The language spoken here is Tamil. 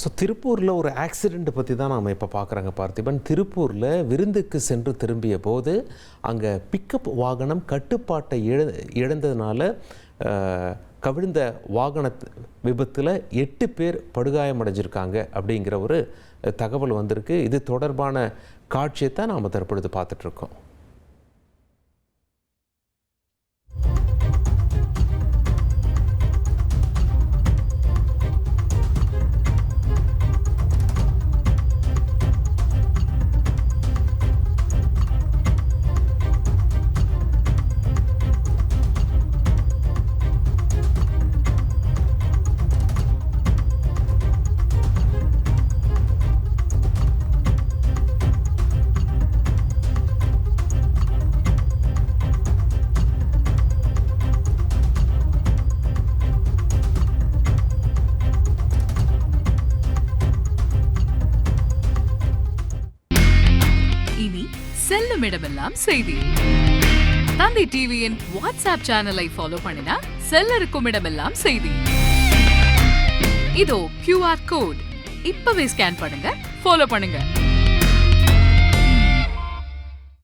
ஸோ திருப்பூரில் ஒரு ஆக்சிடெண்ட் பற்றி தான் நாம் இப்போ பார்க்குறாங்க பார்த்திபன். திருப்பூரில் விருந்துக்கு சென்று திரும்பிய போது அங்கே பிக்கப் வாகனம் கட்டுப்பாட்டை இழந்ததுனால கவிழ்ந்த வாகன விபத்தில் 8 பேர் படுகாயமடைஞ்சிருக்காங்க அப்படிங்கிற ஒரு தகவல் வந்திருக்கு. இது தொடர்பான காட்சியை தான் நாம் தற்பொழுது பார்த்துட்ருக்கோம். செல்லும் இடமெல்லாம் செய்தி. தந்தி டிவியின் வாட்ஸ்அப் சேனலை ஃபாலோ பண்ணினா செல்ல இருக்கும் இடமெல்லாம் செய்தி. இதோ QR கோட் இப்பவே ஸ்கேன் பண்ணுங்க, ஃபாலோ பண்ணுங்க.